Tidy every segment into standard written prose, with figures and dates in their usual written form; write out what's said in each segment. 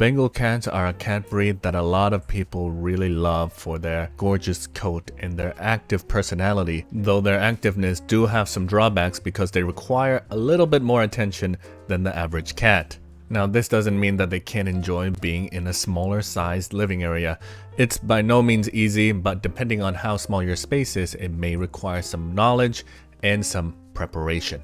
Bengal cats are a cat breed that a lot of people really love for their gorgeous coat and their active personality, though their activeness do have some drawbacks because they require a little bit more attention than the average cat. Now, this doesn't mean that they can't enjoy being in a smaller sized living area. It's by no means easy, but depending on how small your space is, it may require some knowledge and some preparation.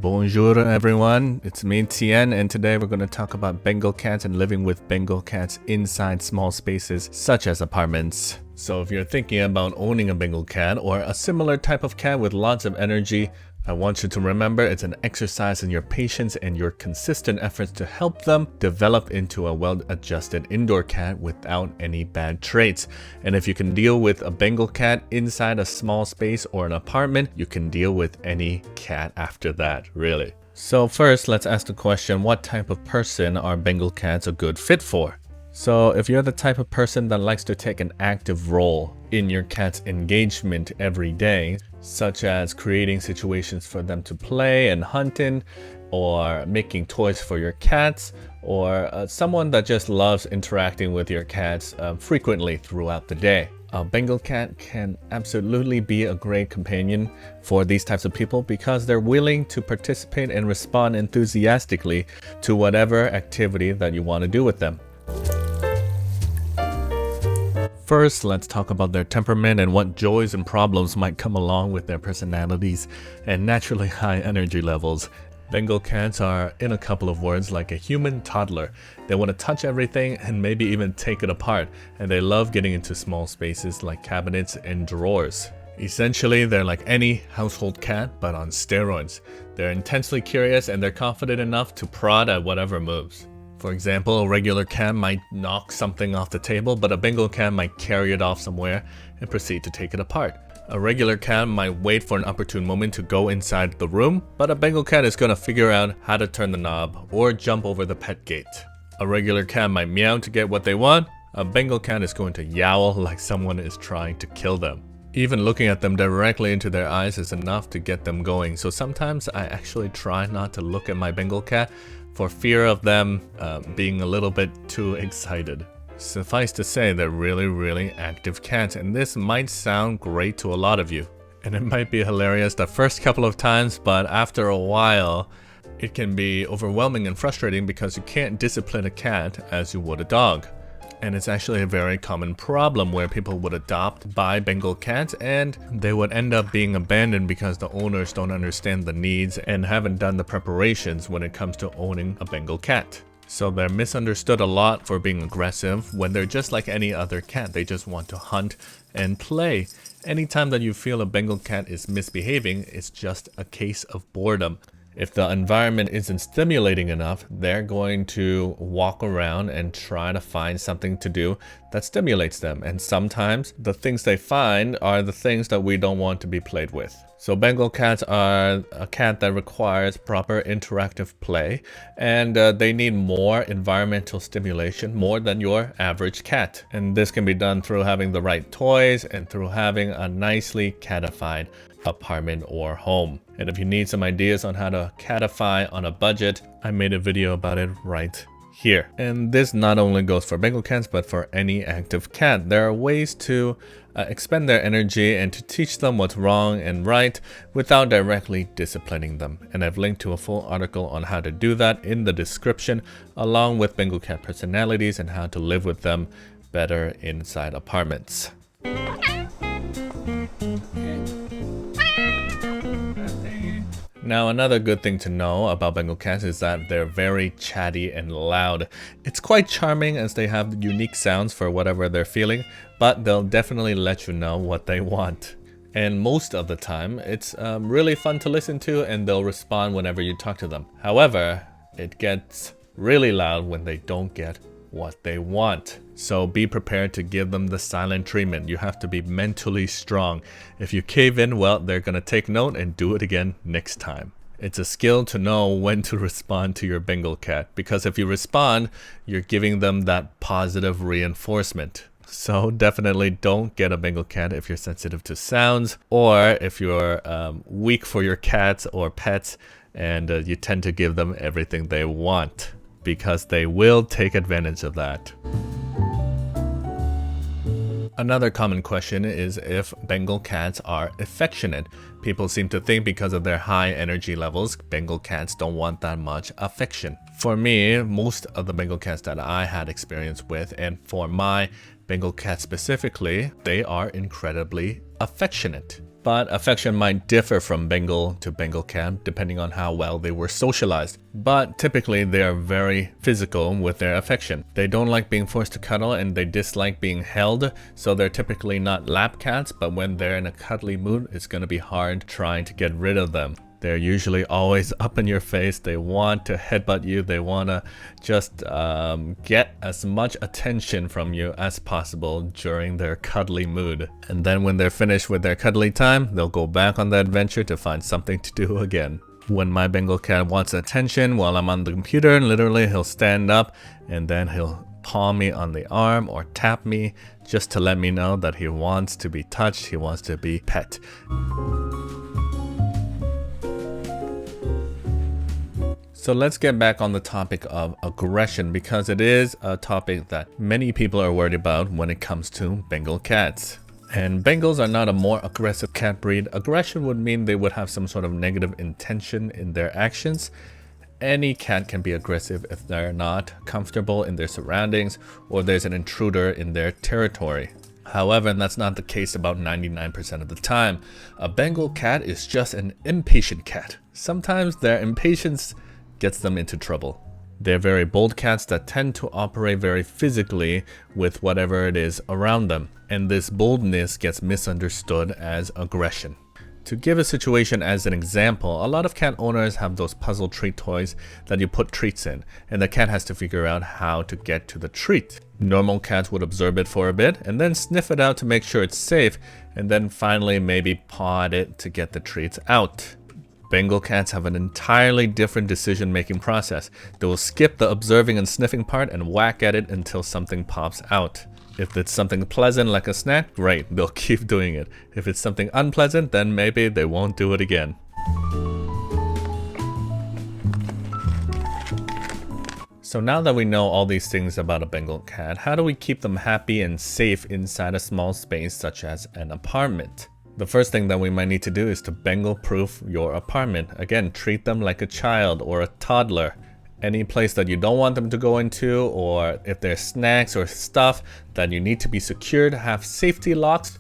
Bonjour everyone, it's me Tien, and today we're going to talk about Bengal cats and living with Bengal cats inside small spaces such as apartments. So if you're thinking about owning a Bengal cat or a similar type of cat with lots of energy, I want you to remember it's an exercise in your patience and your consistent efforts to help them develop into a well-adjusted indoor cat without any bad traits. And if you can deal with a Bengal cat inside a small space or an apartment, you can deal with any cat after that, really. So first, let's ask the question, what type of person are Bengal cats a good fit for? So if you're the type of person that likes to take an active role in your cat's engagement every day, such as creating situations for them to play and hunt in, or making toys for your cats, or someone that just loves interacting with your cats frequently throughout the day, a Bengal cat can absolutely be a great companion for these types of people because they're willing to participate and respond enthusiastically to whatever activity that you want to do with them. First, let's talk about their temperament and what joys and problems might come along with their personalities and naturally high energy levels. Bengal cats are, in a couple of words, like a human toddler. They want to touch everything and maybe even take it apart, and they love getting into small spaces like cabinets and drawers. Essentially, they're like any household cat, but on steroids. They're intensely curious and they're confident enough to prod at whatever moves. For example, a regular cat might knock something off the table, but a Bengal cat might carry it off somewhere and proceed to take it apart. A regular cat might wait for an opportune moment to go inside the room, but a Bengal cat is going to figure out how to turn the knob or jump over the pet gate. A regular cat might meow to get what they want. A Bengal cat is going to yowl like someone is trying to kill them. Even looking at them directly into their eyes is enough to get them going, so sometimes I actually try not to look at my Bengal cat for fear of them being a little bit too excited. Suffice to say, they're really active cats, and this might sound great to a lot of you. And it might be hilarious the first couple of times, but after a while, it can be overwhelming and frustrating because you can't discipline a cat as you would a dog. And it's actually a very common problem where people would adopt, buy Bengal cats, and they would end up being abandoned because the owners don't understand the needs and haven't done the preparations when it comes to owning a Bengal cat. So they're misunderstood a lot for being aggressive when they're just like any other cat. They just want to hunt and play. Anytime that you feel a Bengal cat is misbehaving, it's just a case of boredom. If the environment isn't stimulating enough, they're going to walk around and try to find something to do that stimulates them. And sometimes the things they find are the things that we don't want to be played with. So Bengal cats are a cat that requires proper interactive play, and they need more environmental stimulation, more than your average cat. And this can be done through having the right toys and through having a nicely catified apartment or home. And if you need some ideas on how to catify on a budget, I made a video about it right here. And this not only goes for Bengal cats, but for any active cat. There are ways to expend their energy and to teach them what's wrong and right without directly disciplining them. And I've linked to a full article on how to do that in the description, along with Bengal cat personalities and how to live with them better inside apartments. Now, another good thing to know about Bengal cats is that they're very chatty and loud. It's quite charming as they have unique sounds for whatever they're feeling, but they'll definitely let you know what they want. And most of the time, it's really fun to listen to, and they'll respond whenever you talk to them. However, it gets really loud when they don't get what they want. So be prepared to give them the silent treatment. You have to be mentally strong. If you cave in, well, they're gonna take note and do it again next time. It's a skill to know when to respond to your Bengal cat, because if you respond, you're giving them that positive reinforcement. So definitely don't get a Bengal cat if you're sensitive to sounds, or if you're weak for your cats or pets, and you tend to give them everything they want, because they will take advantage of that. Another common question is if Bengal cats are affectionate. People seem to think because of their high energy levels, Bengal cats don't want that much affection. For me, most of the Bengal cats that I had experience with, and for my Bengal cat specifically, they are incredibly affectionate. But affection might differ from Bengal to Bengal cat depending on how well they were socialized. But typically they are very physical with their affection. They don't like being forced to cuddle and they dislike being held, so they're typically not lap cats, but when they're in a cuddly mood, it's going to be hard trying to get rid of them. They're usually always up in your face. They want to headbutt you. They want to just get as much attention from you as possible during their cuddly mood. And then when they're finished with their cuddly time, they'll go back on the adventure to find something to do again. When my Bengal cat wants attention while I'm on the computer, literally he'll stand up and then he'll paw me on the arm or tap me just to let me know that he wants to be touched, he wants to be pet. So let's get back on the topic of aggression, because it is a topic that many people are worried about when it comes to Bengal cats. And Bengals are not a more aggressive cat breed. Aggression would mean they would have some sort of negative intention in their actions. Any cat can be aggressive if they're not comfortable in their surroundings or there's an intruder in their territory. However, that's not the case about 99% of the time. A Bengal cat is just an impatient cat. Sometimes their impatience gets them into trouble. They're very bold cats that tend to operate very physically with whatever it is around them, and this boldness gets misunderstood as aggression. To give a situation as an example, a lot of cat owners have those puzzle treat toys that you put treats in, and the cat has to figure out how to get to the treat. Normal cats would observe it for a bit and then sniff it out to make sure it's safe, and then finally maybe paw at it to get the treats out. Bengal cats have an entirely different decision-making process. They will skip the observing and sniffing part and whack at it until something pops out. If it's something pleasant like a snack, great, they'll keep doing it. If it's something unpleasant, then maybe they won't do it again. So now that we know all these things about a Bengal cat, how do we keep them happy and safe inside a small space such as an apartment? The first thing that we might need to do is to Bengal-proof your apartment. Again, treat them like a child or a toddler. Any place that you don't want them to go into, or if there's snacks or stuff that you need to be secured, have safety locks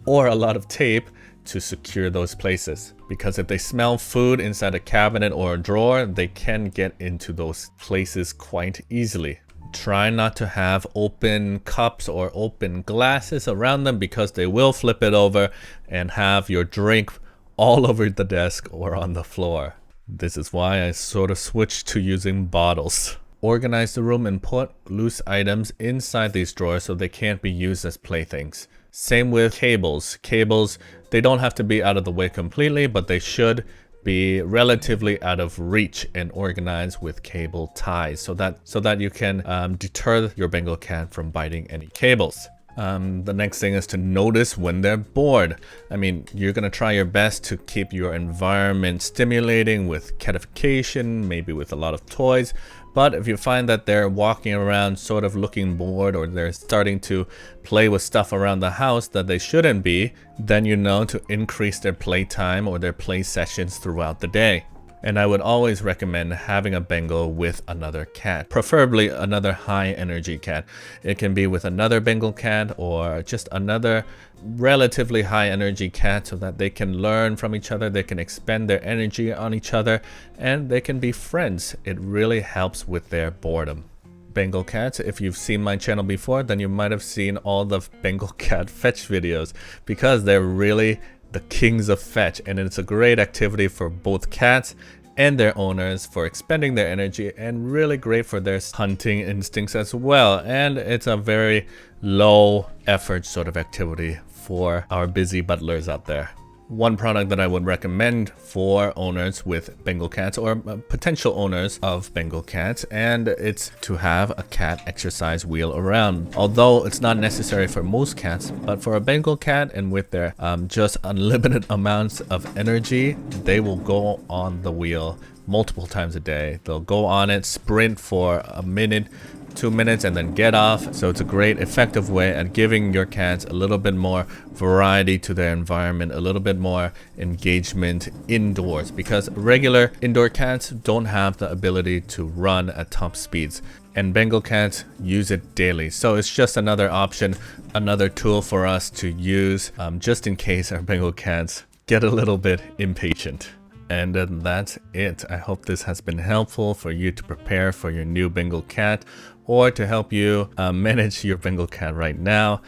or a lot of tape to secure those places. Because if they smell food inside a cabinet or a drawer, they can get into those places quite easily. Try not to have open cups or open glasses around them, because they will flip it over and have your drink all over the desk or on the floor. This is why I sort of switched to using bottles. Organize the room and put loose items inside these drawers so they can't be used as playthings. Same with cables. Cables, they don't have to be out of the way completely, but they should be relatively out of reach and organized with cable ties so that you can deter your Bengal cat from biting any cables. The next thing is to notice when they're bored. I mean, you're gonna try your best to keep your environment stimulating with catification, maybe with a lot of toys. But if you find that they're walking around sort of looking bored, or they're starting to play with stuff around the house that they shouldn't be, then you know to increase their playtime or their play sessions throughout the day. And I would always recommend having a Bengal with another cat, preferably another high energy cat. It can be with another Bengal cat or just another relatively high energy cat, so that they can learn from each other, they can expend their energy on each other, and they can be friends. It really helps with their boredom. Bengal cats, if you've seen my channel before, then you might have seen all the Bengal cat fetch videos, because they're really the kings of fetch, and it's a great activity for both cats and their owners for expending their energy, and really great for their hunting instincts as well. And it's a very low effort sort of activity for our busy butlers out there. One product that I would recommend for owners with Bengal cats or potential owners of Bengal cats, and it's to have a cat exercise wheel around. Although it's not necessary for most cats, but for a Bengal cat and with their just unlimited amounts of energy, they will go on the wheel multiple times a day. They'll go on it, sprint for a minute, 2 minutes, and then get off. So it's a great effective way at giving your cats a little bit more variety to their environment, a little bit more engagement indoors, because regular indoor cats don't have the ability to run at top speeds, and Bengal cats use it daily. So it's just another option, another tool for us to use just in case our Bengal cats get a little bit impatient. And that's it. I hope this has been helpful for you to prepare for your new Bengal cat, or to help you manage your Bengal cat right now.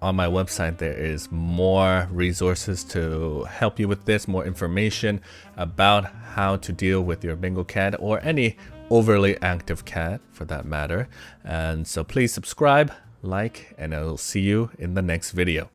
On my website, there is more resources to help you with this, more information about how to deal with your Bengal cat or any overly active cat for that matter. And so please subscribe, like, and I'll see you in the next video.